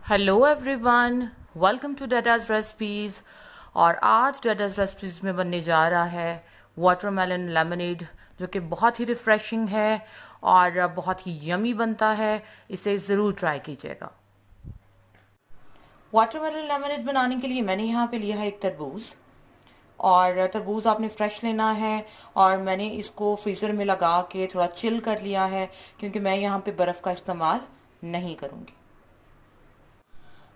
Hello everyone, welcome to डेडाज recipes. और आज डेडाज रेसिपीज़ में बनने जा रहा है वाटरमेलन लेमनेड, जो कि बहुत ही रिफ़्रेशिंग है और बहुत ही यमी बनता है। इसे ज़रूर ट्राई कीजिएगा। वाटरमेलन लेमनेड बनाने के लिए मैंने यहाँ पे लिया है एक तरबूज, और तरबूज आपने फ्रेश लेना है। और मैंने इसको फ्रीज़र में लगा के थोड़ा चिल कर लिया है, क्योंकि मैं यहाँ पे बर्फ़ का इस्तेमाल नहीं करूँगी।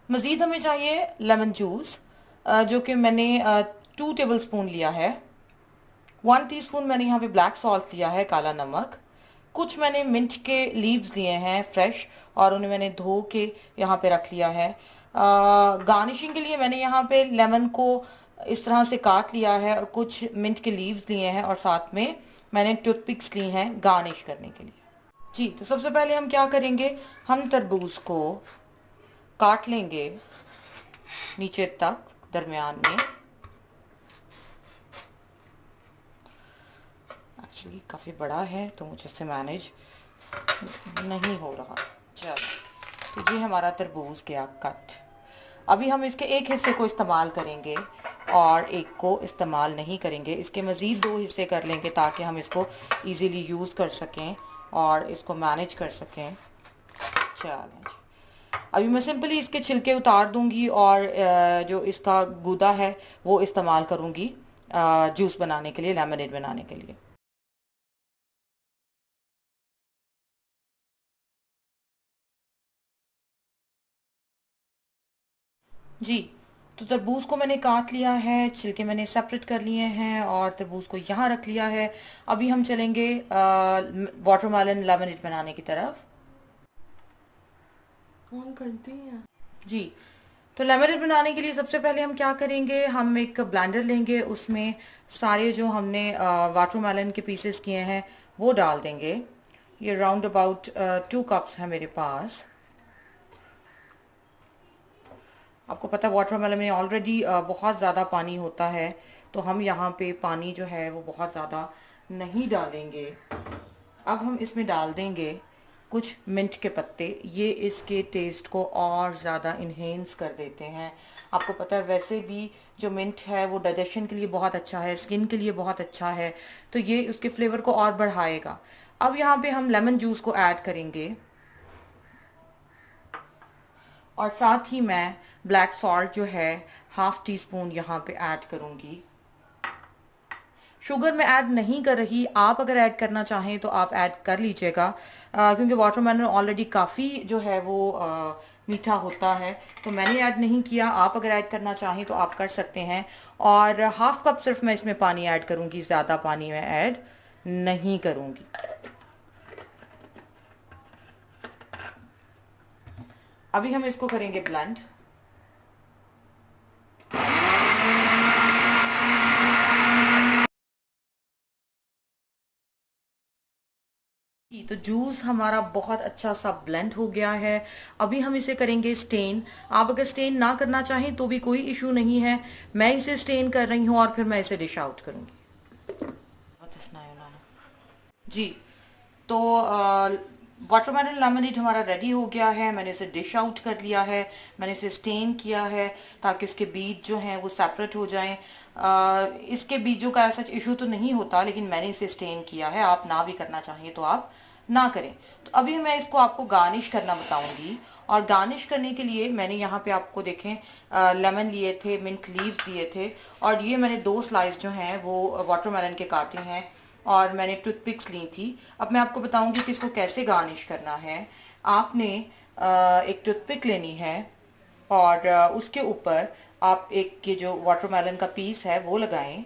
मज़ीद हमें चाहिए लेमन जूस, जो कि मैंने 2 टेबल स्पून लिया है। 1 टीस्पून मैंने यहाँ पे ब्लैक सॉल्ट लिया है, काला नमक। कुछ मैंने मिंट के लीव्स लिए हैं फ्रेश, और उन्हें मैंने धो के यहाँ पे रख लिया है। गार्निशिंग के लिए मैंने यहाँ पे लेमन को इस तरह से काट लिया है, और कुछ मिंट के लीव्स लिए हैं, और साथ में मैंने टूथपिक्स ली हैं गार्निश करने के लिए। जी, तो सबसे पहले हम क्या करेंगे, हम तरबूज को काट लेंगे नीचे तक दरमियान में। एक्चुअली काफ़ी बड़ा है तो मुझे इससे मैनेज नहीं हो रहा। चलो, तो ये हमारा तरबूज गया कट। अभी हम इसके एक हिस्से को इस्तेमाल करेंगे और एक को इस्तेमाल नहीं करेंगे। इसके मज़ीद 2 हिस्से कर लेंगे ताकि हम इसको इजीली यूज़ कर सकें और इसको मैनेज कर सकें। चलें, अभी मैं सिंपली इसके छिलके उतार दूंगी और जो इसका गूदा है वो इस्तेमाल करूंगी जूस बनाने के लिए, लेमनेड बनाने के लिए। जी, तो तरबूज को मैंने काट लिया है, छिलके मैंने सेपरेट कर लिए हैं और तरबूज को यहाँ रख लिया है। अभी हम चलेंगे वाटरमेलन लेमनेड बनाने की तरफ। फोन करती हैं। जी, तो लेमनेड बनाने के लिए सबसे पहले हम क्या करेंगे, हम एक ब्लेंडर लेंगे, उसमें सारे जो हमने वाटरमेलन के पीसेस किए हैं वो डाल देंगे। ये राउंड अबाउट 2 कप्स है मेरे पास। आपको पता है वाटरमेलन में ऑलरेडी बहुत ज़्यादा पानी होता है, तो हम यहाँ पे पानी जो है वो बहुत ज़्यादा नहीं डालेंगे। अब हम इसमें डाल देंगे कुछ मिंट के पत्ते। ये इसके टेस्ट को और ज़्यादा इन्हेंस कर देते हैं। आपको पता है वैसे भी जो मिंट है वो डाइजेशन के लिए बहुत अच्छा है, स्किन के लिए बहुत अच्छा है, तो ये उसके फ्लेवर को और बढ़ाएगा। अब यहाँ पे हम लेमन जूस को ऐड करेंगे, और साथ ही मैं ब्लैक सॉल्ट जो है 1/2 टीस्पून यहाँ पे ऐड करूँगी। शुगर मैं ऐड नहीं कर रही, आप अगर ऐड करना चाहें तो आप ऐड कर लीजिएगा, क्योंकि वाटरमेलन ऑलरेडी काफ़ी जो है वो मीठा होता है, तो मैंने ऐड नहीं किया। आप अगर ऐड करना चाहें तो आप कर सकते हैं। और 1/2 कप सिर्फ मैं इसमें पानी ऐड करूँगी, ज़्यादा पानी मैं ऐड नहीं करूँगी। अभी हम इसको करेंगे ब्लेंड। तो जूस हमारा बहुत अच्छा सा ब्लेंड हो गया है। अभी हम इसे करेंगे स्टेन। आप अगर स्टेन ना करना चाहें तो भी कोई इशू नहीं है, मैं इसे स्टेन कर रही हूँ और फिर मैं इसे डिश आउट करूँगी। जी, तो वाटरमेलन लेमनेड हमारा रेडी हो गया है। मैंने इसे डिश आउट कर लिया है, मैंने इसे स्टेन किया है ताकि इसके बीज जो हैं वो सेपरेट हो जाएं। इसके बीजों का ऐसा इशू तो नहीं होता, लेकिन मैंने इसे स्टेन किया है। आप ना भी करना चाहिए तो आप ना करें। तो अभी मैं इसको आपको गार्निश करना बताऊंगी, और गार्निश करने के लिए मैंने यहाँ पे आपको देखें लेमन लिए थे, मिंट लीव्स लिए थे, और ये मैंने 2 स्लाइस जो हैं वो वाटरमेलन के काटे हैं, और मैंने टूथपिक्स ली थी। अब मैं आपको बताऊंगी कि इसको कैसे गार्निश करना है। आपने एक टूथपिक लेनी है, और उसके ऊपर आप एक ये जो वाटरमेलन का पीस है वो लगाएं।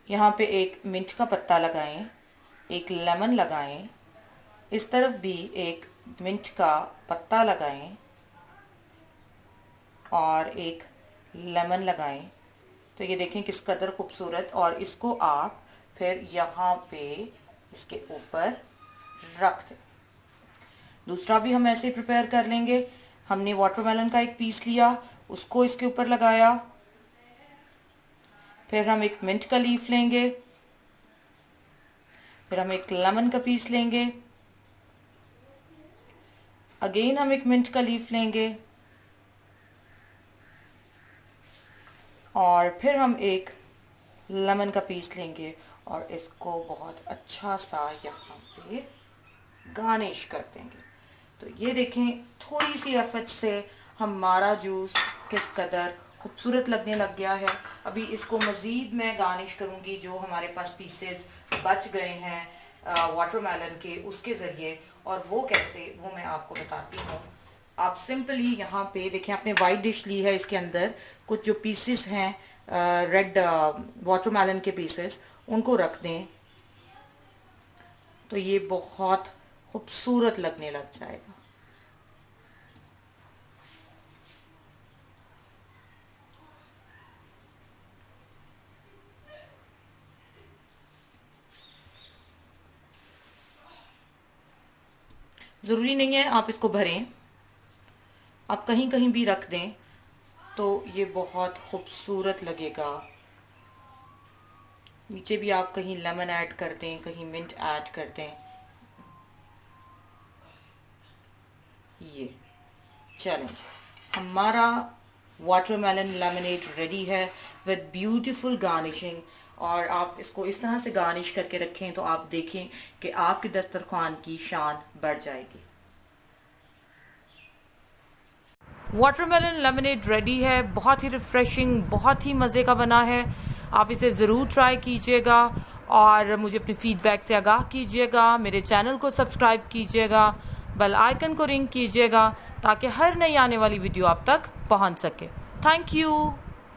यहाँ पे एक मिंट का पत्ता लगाएं, एक लेमन लगाएं, इस तरफ भी एक मिंट का पत्ता लगाएं और एक लेमन लगाएं। तो ये देखें किस कदर खूबसूरत, और इसको आप फिर यहाँ पे इसके ऊपर रख दें। दूसरा भी हम ऐसे प्रिपेयर कर लेंगे। हमने वाटरमेलन का एक पीस लिया, उसको इसके ऊपर लगाया, फिर हम एक मिंट का लीफ लेंगे, फिर हम एक लेमन का पीस लेंगे, अगेन हम एक मिंट का लीफ लेंगे और फिर हम एक लेमन का पीस लेंगे और इसको बहुत अच्छा सा यहाँ पे गार्निश कर देंगे। तो ये देखें, थोड़ी सी एफर्ट से हमारा जूस किस कदर खूबसूरत लगने लग गया है। अभी इसको मज़ीद मैं गार्निश करूँगी जो हमारे पास पीसेस बच गए हैं वाटरमेलन के, उसके ज़रिए। और वो कैसे, वो मैं आपको बताती हूँ। आप सिंपली यहाँ पे देखें, आपने वाइट डिश ली है, इसके अंदर कुछ जो पीसेस हैं रेड वाटरमेलन के पीसेस, उनको रख दें तो ये बहुत खूबसूरत लगने लग जाएगा। ज़रूरी नहीं है आप इसको भरें, आप कहीं कहीं भी रख दें तो ये बहुत खूबसूरत लगेगा। नीचे भी आप कहीं लेमन ऐड कर दें, कहीं मिंट ऐड कर दें। ये चैलेंज, हमारा वाटरमेलन लेमनेड रेडी है विद ब्यूटीफुल गार्निशिंग। और आप इसको इस तरह से गार्निश करके रखें तो आप देखें कि आपके दस्तरखान की शान बढ़ जाएगी। वाटरमेलन लेमनेड रेडी है, बहुत ही रिफ्रेशिंग, बहुत ही मज़े का बना है। आप इसे ज़रूर ट्राई कीजिएगा और मुझे अपने फीडबैक से आगाह कीजिएगा। मेरे चैनल को सब्सक्राइब कीजिएगा, बेल आइकन को रिंग कीजिएगा ताकि हर नई आने वाली वीडियो आप तक पहुंच सके। Thank you.